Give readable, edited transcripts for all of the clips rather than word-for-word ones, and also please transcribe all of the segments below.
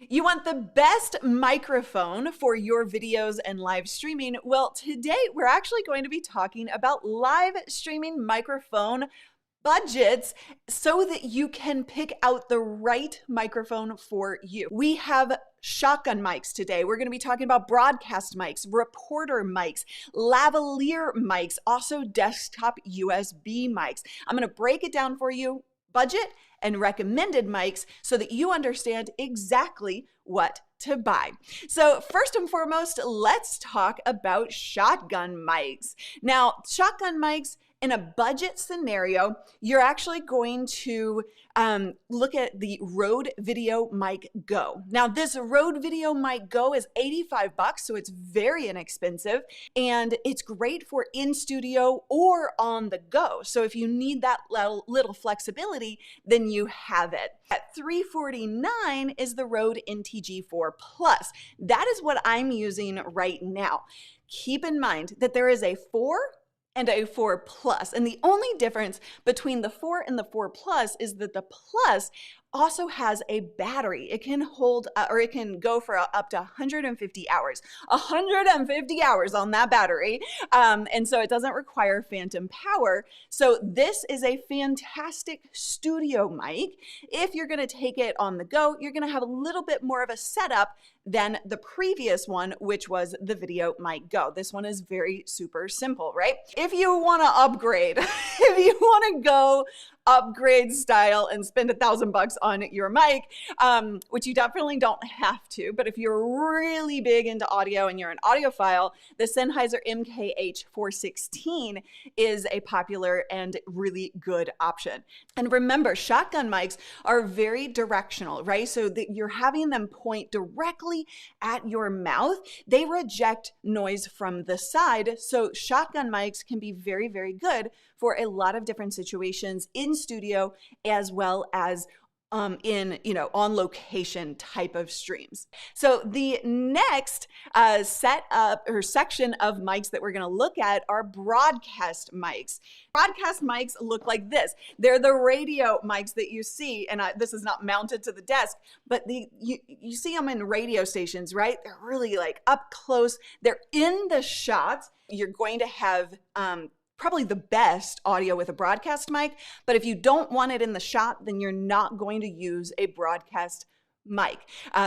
You want the best microphone for your videos and live streaming? Well, today we're actually going to be talking about live streaming microphone budgets so that you can pick out the right microphone for you. We have shotgun mics today. We're going to be talking about broadcast mics, reporter mics, lavalier mics, also desktop USB mics. I'm going to break it down for you, budget and recommended mics, so that you understand exactly what to buy. So first and foremost, let's talk about shotgun mics. Now, shotgun mics, in a budget scenario, you're actually going to look at the Rode VideoMic Go. Now, this Rode VideoMic Go is $85, so it's very inexpensive, and it's great for in studio or on the go. So if you need that little flexibility, then you have it. At $349 is the Rode NTG4 Plus. That is what I'm using right now. Keep in mind that there is a 4 and a 4 Plus. And the only difference between the 4 and the 4 Plus is that the Plus also has a battery. It can hold, or it can go for up to 150 hours. 150 hours on that battery. And so it doesn't require phantom power. So this is a fantastic studio mic. If you're gonna take it on the go, you're gonna have a little bit more of a setup than the previous one, which was the VideoMic Go. This one is very super simple, right? If you wanna upgrade, if you wanna go upgrade style and spend $1,000 on your mic, which you definitely don't have to, but if you're really big into audio and you're an audiophile, the Sennheiser MKH 416 is a popular and really good option. And remember, shotgun mics are very directional, right? So that you're having them point directly at your mouth. They reject noise from the side. So shotgun mics can be very, very good for a lot of different situations in studio, as well as in, on location type of streams. So the next section of mics that we're going to look at are broadcast mics. Broadcast mics look like this. They're the radio mics that you see, and this is not mounted to the desk, but you see them in radio stations, right? They're really like up close. They're in the shot. You're going to have probably the best audio with a broadcast mic, but if you don't want it in the shot, then you're not going to use a broadcast mic.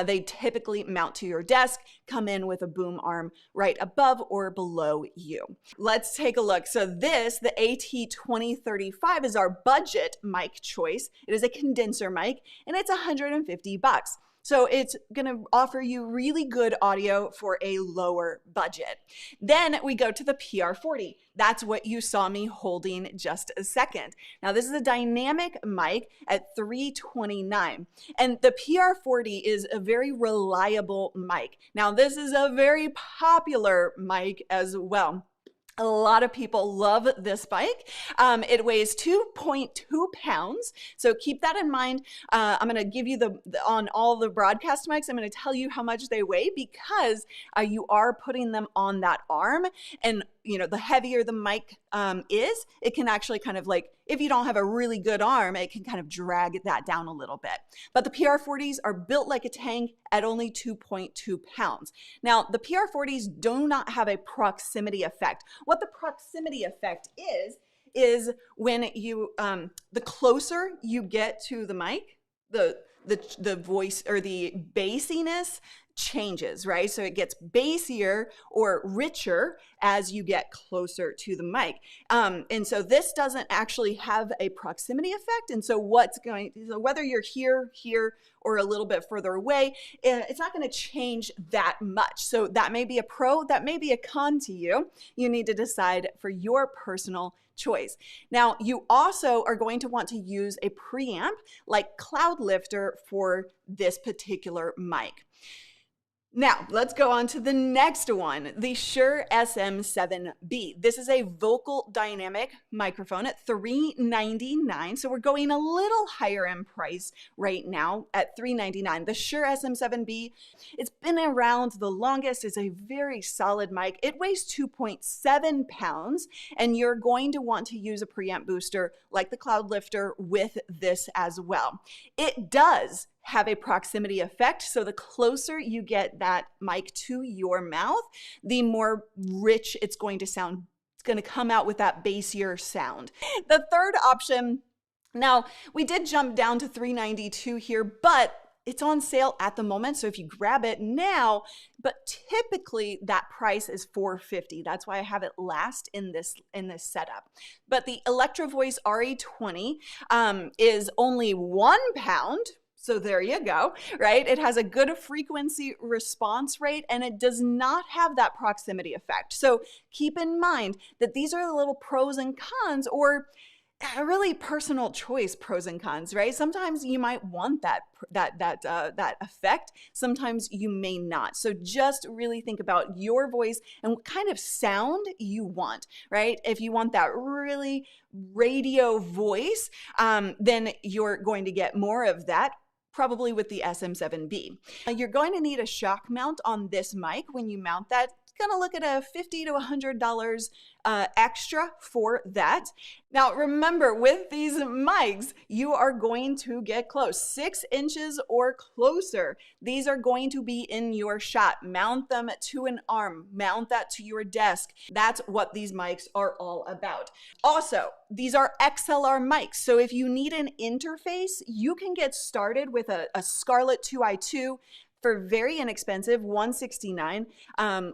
They typically mount to your desk, come in with a boom arm right above or below you. Let's take a look. So this, the AT2035, is our budget mic choice. It is a condenser mic, and it's $150. So it's going to offer you really good audio for a lower budget. Then we go to the PR40. That's what you saw me holding just a second. Now this is a dynamic mic at $329. And the PR40 is a very reliable mic. Now this is a very popular mic as well. A lot of people love this mic. It weighs 2.2 pounds. So keep that in mind. I'm going to give you on all the broadcast mics, I'm going to tell you how much they weigh, because you are putting them on that arm. And the heavier the mic is, it can actually kind of like, if you don't have a really good arm, it can kind of drag that down a little bit. But the PR40s are built like a tank at only 2.2 pounds. Now, the PR40s do not have a proximity effect. What the proximity effect is when you, the closer you get to the mic, the voice or the bassiness changes, right? So it gets bassier or richer as you get closer to the mic. And so this doesn't actually have a proximity effect. And so whether you're here, or a little bit further away, it's not going to change that much. So that may be a pro, that may be a con to you. You need to decide for your personal choice. Now, you also are going to want to use a preamp like Cloudlifter for this particular mic. Now, let's go on to the next one, the Shure SM7B. This is a vocal dynamic microphone at $399. So we're going a little higher in price right now at $399. The Shure SM7B, it's been around the longest. It's a very solid mic. It weighs 2.7 pounds, and you're going to want to use a preamp booster like the Cloudlifter with this as well. It does have a proximity effect. So the closer you get that mic to your mouth, the more rich it's going to sound. It's going to come out with that bassier sound. The third option, now we did jump down to $392 here, but it's on sale at the moment. So if you grab it now, but typically that price is $450. That's why I have it last in this setup. But the Electro Voice RE20 is only £1. So there you go, right? It has a good frequency response rate and it does not have that proximity effect. So keep in mind that these are the little pros and cons, or a really personal choice pros and cons, right? Sometimes you might want that effect. Sometimes you may not. So just really think about your voice and what kind of sound you want, right? If you want that really radio voice, then you're going to get more of that, probably with the SM7B. You're going to need a shock mount on this mic when you mount that. It's going to look at a $50 to $100 extra for that. Now remember, with these mics, you are going to get close, 6 inches or closer. These are going to be in your shot. Mount them to an arm, mount that to your desk. That's what these mics are all about. Also, these are XLR mics. So if you need an interface, you can get started with a Scarlett 2i2 for very inexpensive, $169,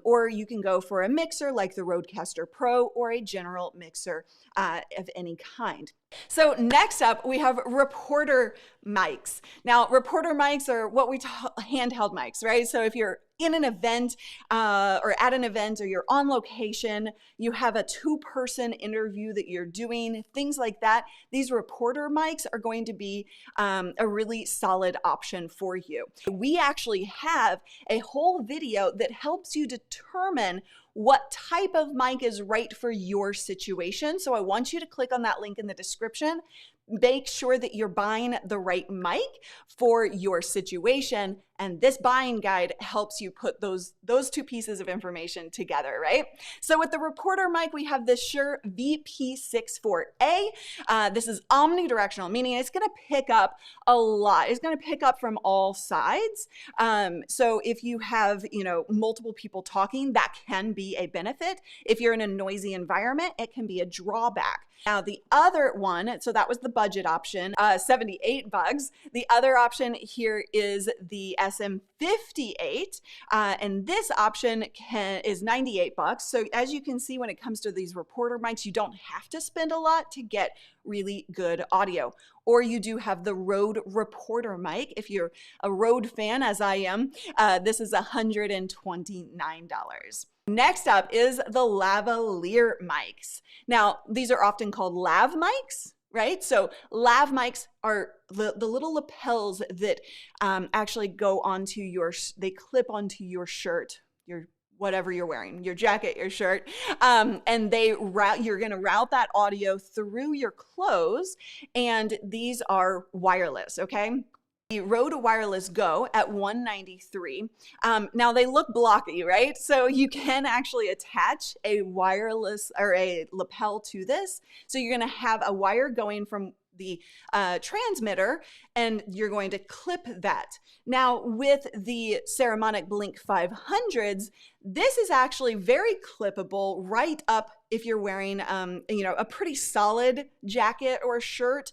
or you can go for a mixer like the Rodecaster Pro or a general mixer of any kind. So next up, we have reporter mics. Now, reporter mics are what we call handheld mics, right? So if you're in an event or at an event, or you're on location, you have a 2-person interview that you're doing, things like that, these reporter mics are going to be a really solid option for you. We actually have a whole video that helps you determine what type of mic is right for your situation. So I want you to click on that link in the description. Make sure that you're buying the right mic for your situation, and this buying guide helps you put those 2 pieces of information together, right? So with the reporter mic, we have the Shure VP64A. This is omnidirectional, meaning it's going to pick up a lot. It's going to pick up from all sides. So if you have, multiple people talking, that can be a benefit. If you're in a noisy environment, it can be a drawback. Now the other one, so that was the budget option, $78. The other option here is the SM58, and this option is $98. So as you can see, when it comes to these reporter mics, you don't have to spend a lot to get really good audio. Or you do have the Rode reporter mic. If you're a Rode fan, as I am, this is $129. Next up is the lavalier mics. Now, these are often called lav mics, right? So lav mics are the little lapels that actually go onto they clip onto your shirt, whatever you're wearing, your jacket, your shirt, and you're gonna route that audio through your clothes, and these are wireless, okay? The Rode Wireless Go at $193. Now they look blocky, right? So you can actually attach a wireless or a lapel to this. So you're going to have a wire going from the transmitter, and you're going to clip that. Now with the Ceremonic Blink 500s, this is actually very clippable right up if you're wearing a pretty solid jacket or shirt.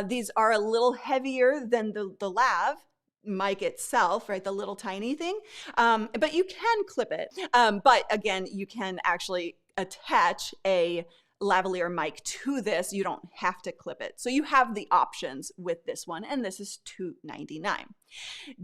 These are a little heavier than the lav mic itself, right? The little tiny thing, but you can clip it. But again, you can actually attach a lavalier mic to this. You don't have to clip it. So you have the options with this one, and this is $299.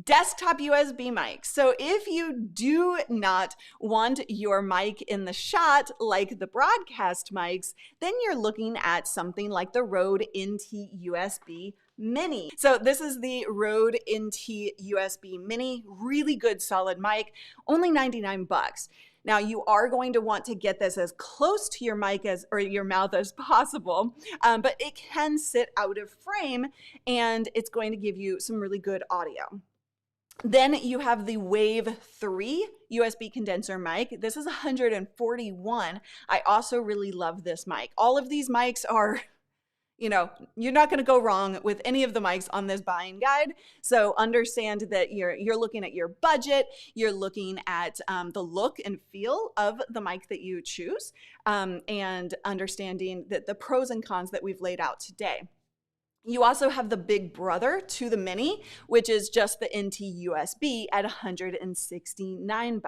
Desktop USB mics. So if you do not want your mic in the shot like the broadcast mics, then you're looking at something like the Rode NT USB Mini. So this is the Rode NT USB Mini, really good solid mic, only $99. Now you are going to want to get this as close to your mic or your mouth as possible, but it can sit out of frame and it's going to give you some really good audio. Then you have the Wave 3 USB condenser mic. This is $141. I also really love this mic. All of these mics are you know, you're not going to go wrong with any of the mics on this buying guide. So understand that you're looking at your budget, you're looking at the look and feel of the mic that you choose, and understanding that the pros and cons that we've laid out today. You also have the big brother to the Mini, which is just the NT USB at $169.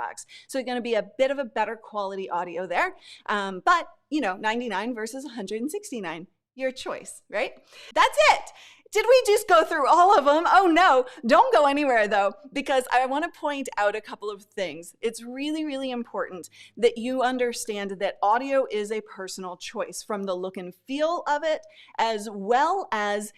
So it's going to be a bit of a better quality audio there, but you know, 99 versus 169. Your choice, right? That's it. Did we just go through all of them? Oh no, don't go anywhere though, because I want to point out a couple of things. It's really, really important that you understand that audio is a personal choice, from the look and feel of it, as well as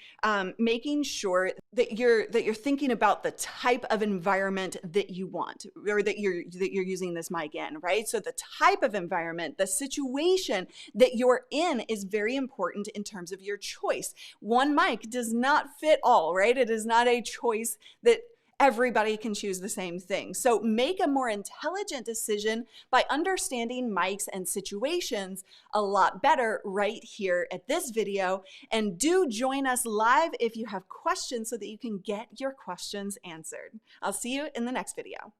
making sure that you're thinking about the type of environment that you want, or that you're using this mic in, right? So the type of environment, the situation that you're in is very important in terms of your choice. One mic does not fit all, right? It is not a choice that everybody can choose the same thing. So make a more intelligent decision by understanding mics and situations a lot better right here at this video. And do join us live if you have questions so that you can get your questions answered. I'll see you in the next video.